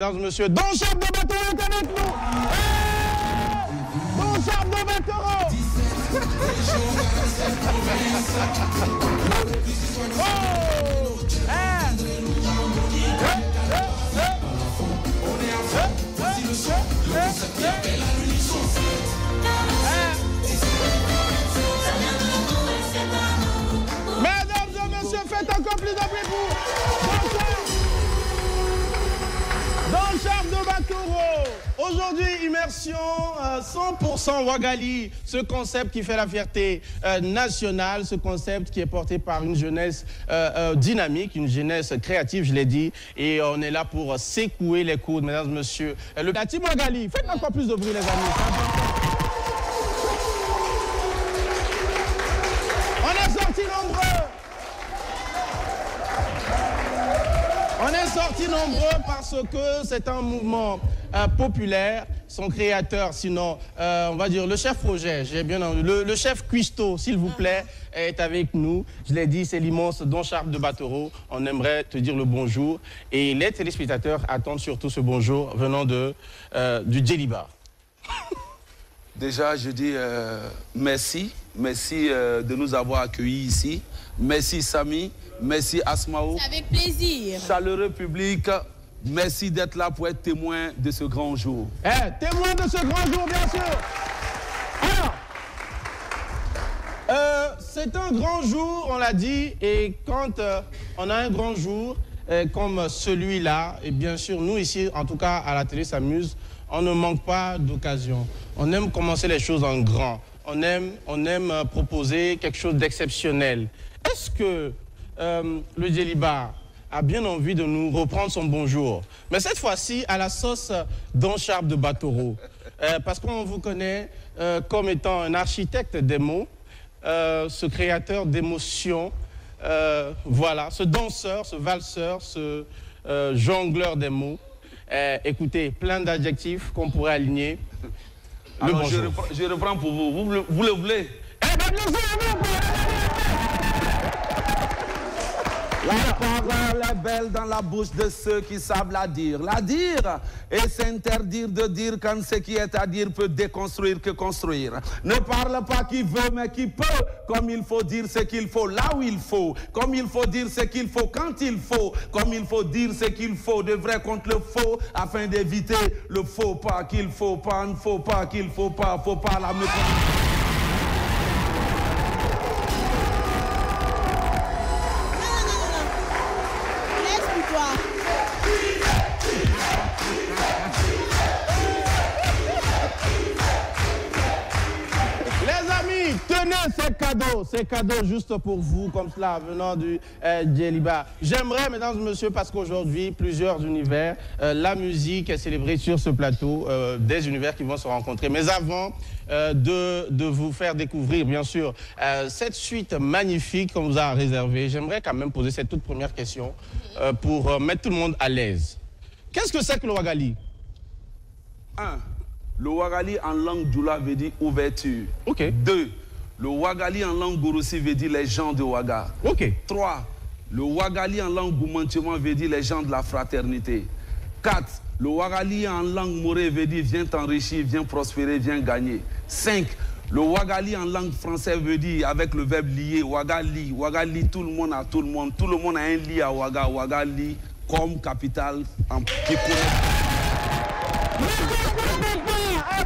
Mesdames et messieurs, Don Charles de Batoro est avec nous. Don Charles de Batoro. Mesdames et messieurs, faites encore plus de bruit pour Don Charles de Batoro. Aujourd'hui, immersion 100% Ouagali, ce concept qui fait la fierté nationale, ce concept qui est porté par une jeunesse dynamique, une jeunesse créative, je l'ai dit, et on est là pour secouer les coudes, mesdames et messieurs. La team Ouagali, faites encore plus de bruit, les amis. On est sortis nombreux. On est sortis nombreux parce que c'est un mouvement populaire. Son créateur, sinon, on va dire le chef projet, j'ai bien entendu, le chef cuistot, s'il vous plaît, est avec nous. Je l'ai dit, c'est l'immense Don Charles de Batoro. On aimerait te dire le bonjour. Et les téléspectateurs attendent surtout ce bonjour venant du Djeliba. Déjà, je dis merci. Merci de nous avoir accueillis ici. Merci Samy. Merci Asmao. Avec plaisir. Chaleureux public, merci d'être là pour être témoin de ce grand jour. Témoin de ce grand jour, bien sûr. Alors, c'est un grand jour, on l'a dit, et quand on a un grand jour comme celui-là, et bien sûr, nous ici, en tout cas à la télé s'amuse, on ne manque pas d'occasion. On aime commencer les choses en grand. On aime proposer quelque chose d'exceptionnel. Est-ce que le Djeliba a bien envie de nous reprendre son bonjour, mais cette fois-ci à la sauce Don Charles de Batoro, parce qu'on vous connaît comme étant un architecte des mots, ce créateur d'émotions, voilà, ce danseur, ce valseur, ce jongleur des mots. Écoutez, plein d'adjectifs qu'on pourrait aligner. Alors, je reprends pour vous. Vous le voulez? La parole est belle dans la bouche de ceux qui savent la dire. La dire et s'interdire de dire quand ce qui est à dire peut déconstruire que construire. Ne parle pas qui veut mais qui peut. Comme il faut dire ce qu'il faut là où il faut. Comme il faut dire ce qu'il faut quand il faut. Comme il faut dire ce qu'il faut de vrai contre le faux afin d'éviter le faux pas qu'il faut pas, ne faut pas qu'il faut pas la méconnaître. Ces cadeaux juste pour vous, comme cela, venant du Djeliba. J'aimerais, mesdames et messieurs, parce qu'aujourd'hui, plusieurs univers, la musique est célébrée sur ce plateau, des univers qui vont se rencontrer. Mais avant de vous faire découvrir, bien sûr, cette suite magnifique qu'on vous a réservée, j'aimerais quand même poser cette toute première question pour mettre tout le monde à l'aise. Qu'est-ce que c'est que le Ouagali? 1. Le Ouagali en langue djoula veut dire ouverture. OK. 2. Le Ouagali en langue Gorossi veut dire les gens de Ouaga. OK. 3. Le Ouagali en langue Goumantiouman veut dire les gens de la fraternité. 4. Le Ouagali en langue Moré veut dire viens t'enrichir, viens prospérer, viens gagner. 5. Le Ouagali en langue française veut dire avec le verbe lié, Ouagali. Ouagali, tout le monde a tout le monde. Tout le monde a un lit à Ouaga. Ouagali comme capitale en qui connaît.